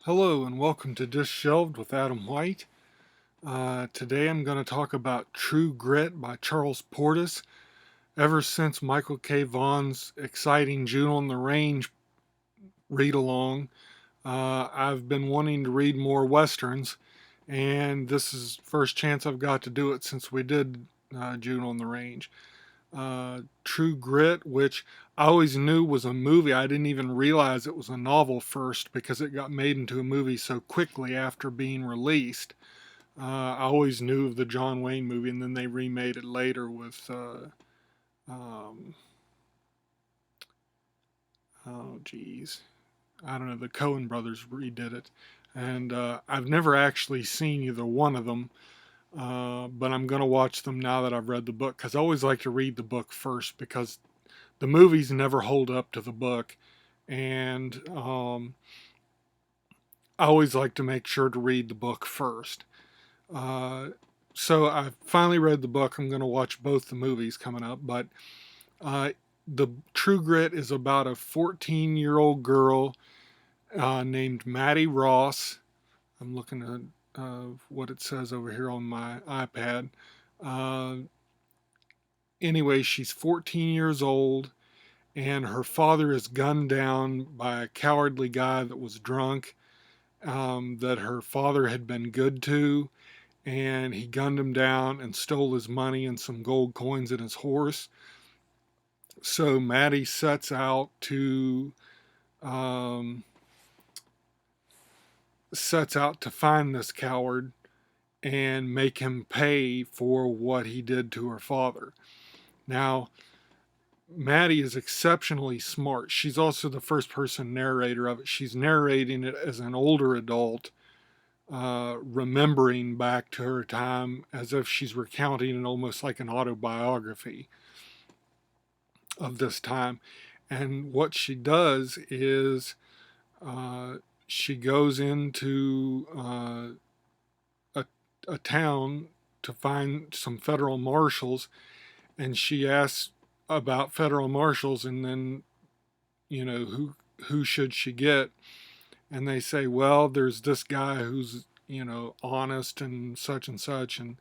Hello and welcome to Dishelved with Adam White. Today I'm going to talk about True Grit by Charles Portis. Ever since Michael K. Vaughan's exciting June on the Range read along, I've been wanting to read more westerns, and this is the first chance I've got to do it since we did June on the Range. True Grit, which I always knew was a movie. I didn't even realize it was a novel first because it got made into a movie so quickly after being released. I always knew of the John Wayne movie, and then they remade it later with, um, oh geez, I don't know, the Coen brothers redid it. And I've never actually seen either one of them, but I'm going to watch them now that I've read the book because I always like to read the book first because the movies never hold up to the book. And I always like to make sure to read the book first. Uh, so I finally read the book. I'm going to watch both the movies coming up, but uh, the True Grit is about a 14-year-old girl named Maddie Ross. I'm looking at what it says over here on my iPad. Uh, anyway, she's 14 years old, and her father is gunned down by a cowardly guy that was drunk, that her father had been good to, and he gunned him down and stole his money and some gold coins and his horse. So Maddie um, sets out to find this coward and make him pay for what he did to her father. Now, Maddie is exceptionally smart. She's also the first person narrator of it. She's narrating it as an older adult, remembering back to her time as if she's recounting it almost like an autobiography of this time. And what she does is uh, she goes into a, a town to find some federal marshals, and she asks about federal marshals, and then who should she get? And they say, well, there's this guy who's honest and such, and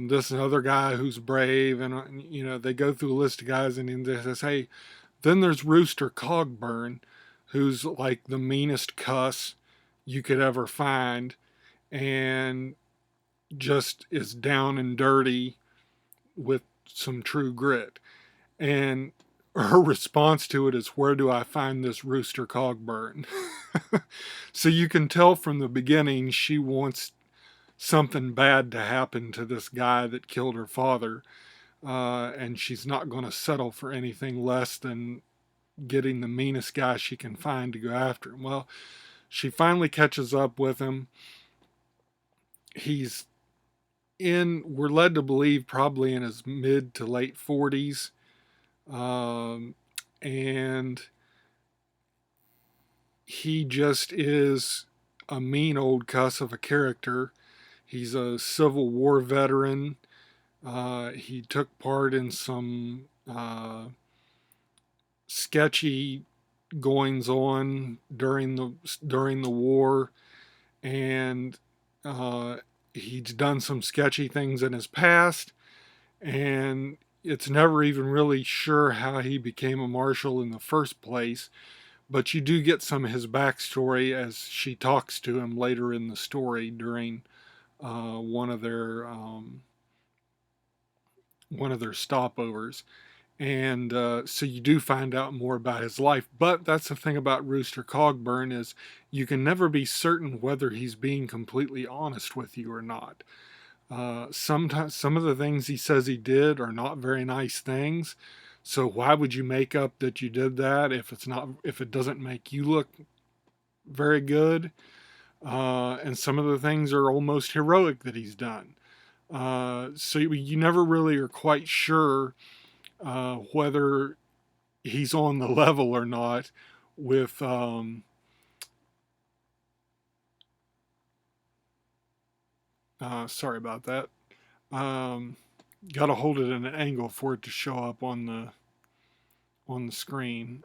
this other guy who's brave, and they go through a list of guys, and then they says, hey, then there's Rooster Cogburn, who's like the meanest cuss you could ever find, and just is down and dirty with some true grit. And her response to it is, where do I find this Rooster Cogburn? So you can tell from the beginning she wants something bad to happen to this guy that killed her father, and she's not going to settle for anything less than getting the meanest guy she can find to go after him. Well, she finally catches up with him. He's we're led to believe, probably in his mid to late 40s. Um, and he just is a mean old cuss of a character. He's a Civil War veteran. He took part in some sketchy goings on during the war, and uh, he's done some sketchy things in his past, and it's never even really sure how he became a marshal in the first place. But you do get some of his backstory as she talks to him later in the story during uh, one of their um, one of their stopovers. And so you do find out more about his life. But that's the thing about Rooster Cogburn, is you can never be certain whether he's being completely honest with you or not. Sometimes some of the things he says he did are not very nice things. So why would you make up that you did that if it doesn't make you look very good? And some of the things are almost heroic that he's done. So you never really are quite sure whether he's on the level or not with sorry about that. Um, Got to hold it at an angle for it to show up on the screen.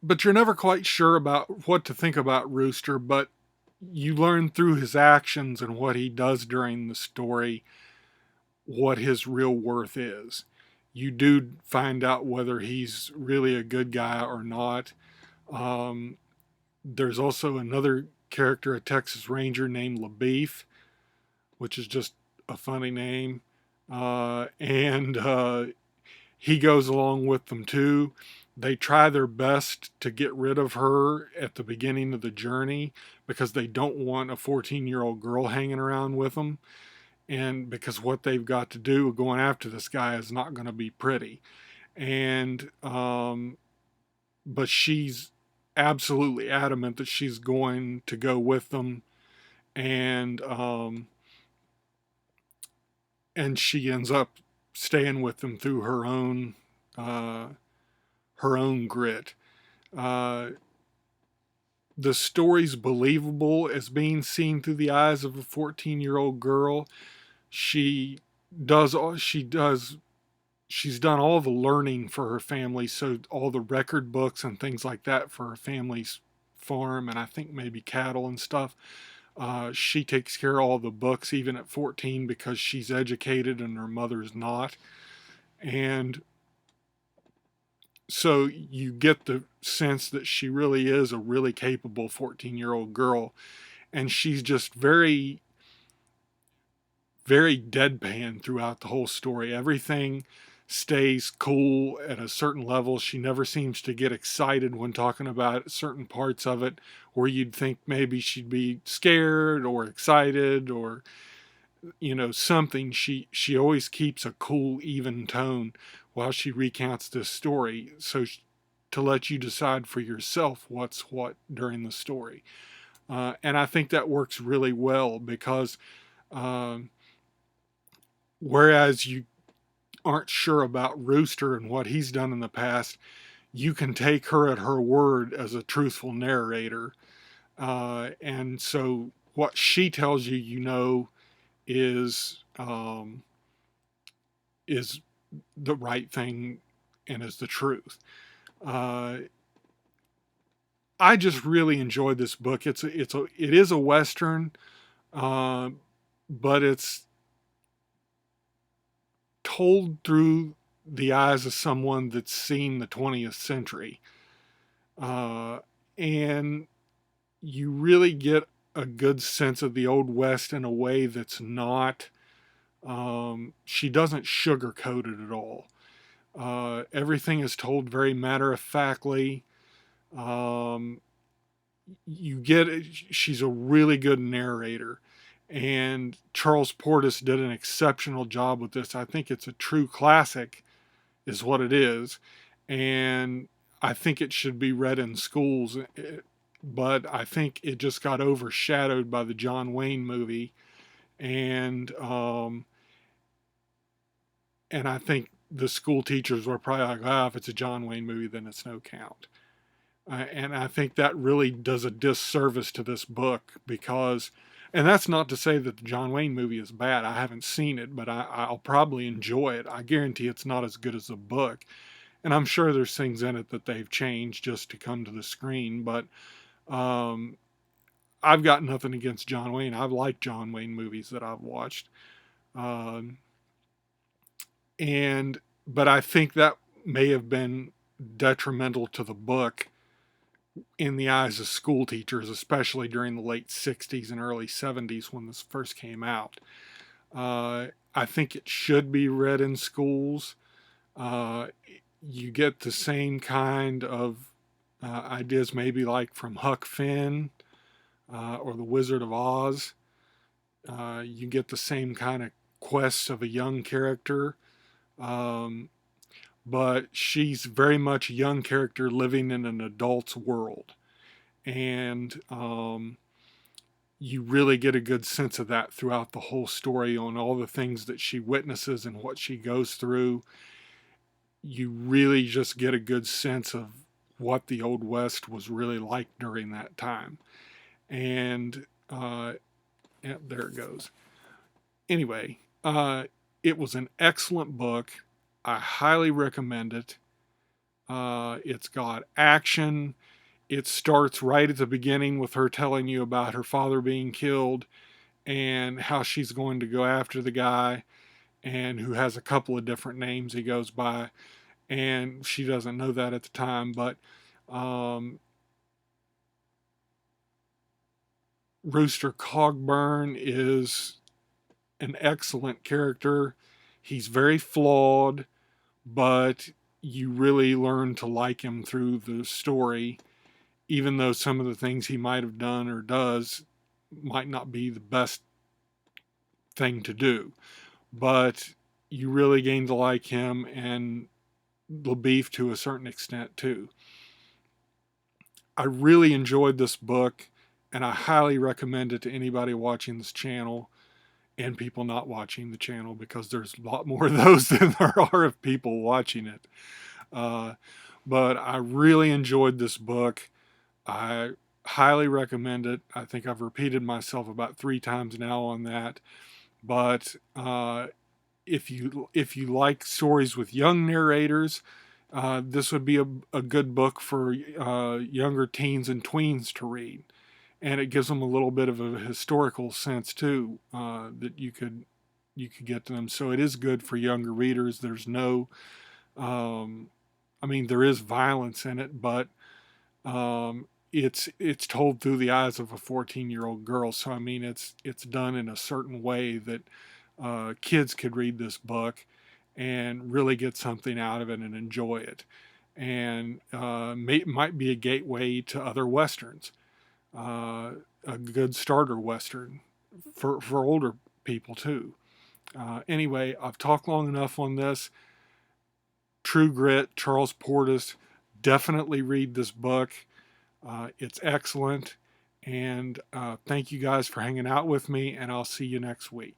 but you're never quite sure about what to think about Rooster, but you learn through his actions and what he does during the story what his real worth is. You do find out whether he's really a good guy or not. Um, there's also another character, a Texas Ranger named LaBeef, which is just a funny name. And he goes along with them too. They try their best to get rid of her at the beginning of the journey because they don't want a 14-year-old girl hanging around with them. And because what they've got to do going after this guy is not going to be pretty. And, but she's absolutely adamant that she's going to go with them. And, and she ends up staying with them through uh, her own grit. Uh, the story's believable as being seen through the eyes of a 14-year-old girl. She does all she does. She's done all the learning for her family, so all the record books and things like that for her family's farm, and I think maybe cattle and stuff. She takes care of all the books even at 14 because she's educated and her mother's not. And so you get the sense that she really is a really capable 14-year-old girl, and she's just very, very deadpan throughout the whole story. Everything stays cool at a certain level. She never seems to get excited when talking about certain parts of it, where you'd think maybe she'd be scared or excited or something. She always keeps a cool, even tone while she recounts this story, so to let you decide for yourself what's what during the story. And I think that works really well because um, whereas you aren't sure about Rooster and what he's done in the past, you can take her at her word as a truthful narrator. And so what she tells you, is is the right thing and is the truth. Uh, I just really enjoyed this book. It is a western, uh, but it's told through the eyes of someone that's seen the 20th century. And you really get a good sense of the Old West in a way that's not, she doesn't sugarcoat it at all. Everything is told very matter of factly. Um, you get it. She's a really good narrator. And Charles Portis did an exceptional job with this. I think it's a true classic, is what it is. And I think it should be read in schools, but I think it just got overshadowed by the John Wayne movie. And and I think the school teachers were probably like, if it's a John Wayne movie, then it's no count. And I think that really does a disservice to this book because, and that's not to say that the John Wayne movie is bad. I haven't seen it, but I'll probably enjoy it. I guarantee it's not as good as the book. And I'm sure there's things in it that they've changed just to come to the screen. But um, I've got nothing against John Wayne. I've liked John Wayne movies that I've watched. Um, and, but I think that may have been detrimental to the book in the eyes of school teachers, especially during the late 60s and early 70s when this first came out. I think it should be read in schools. Uh, you get the same kind of ideas, maybe like from Huck Finn or The Wizard of Oz. You get the same kind of quests of a young character. Um, but she's very much a young character living in an adult's world. And you really get a good sense of that throughout the whole story on all the things that she witnesses and what she goes through. You really just get a good sense of what the Old West was really like during that time. And yeah, there it goes. Anyway, it was an excellent book. I highly recommend it. It's got action. It starts right at the beginning with her telling you about her father being killed and how she's going to go after the guy, and who has a couple of different names he goes by. And she doesn't know that at the time, but um, Rooster Cogburn is an excellent character. He's very flawed, but you really learn to like him through the story, even though some of the things he might have done or does might not be the best thing to do. But you really gain to like him, and the beef to a certain extent too. I really enjoyed this book, and I highly recommend it to anybody watching this channel and people not watching the channel, because there's a lot more of those than there are of people watching it. Uh, but I really enjoyed this book. I highly recommend it. I think I've repeated myself about 3 times now on that. But if you like stories with young narrators, this would be a good book for younger teens and tweens to read, and it gives them a little bit of a historical sense too, that you could get to them. So it is good for younger readers. There's no, I mean, there is violence in it, but it's told through the eyes of a 14-year-old girl. So I mean, it's done in a certain way that kids could read this book and really get something out of it and enjoy it, and might be a gateway to other westerns, a good starter western for older people too. Anyway, I've talked long enough on this. True Grit, Charles Portis. Definitely read this book. It's excellent. And thank you guys for hanging out with me, and I'll see you next week.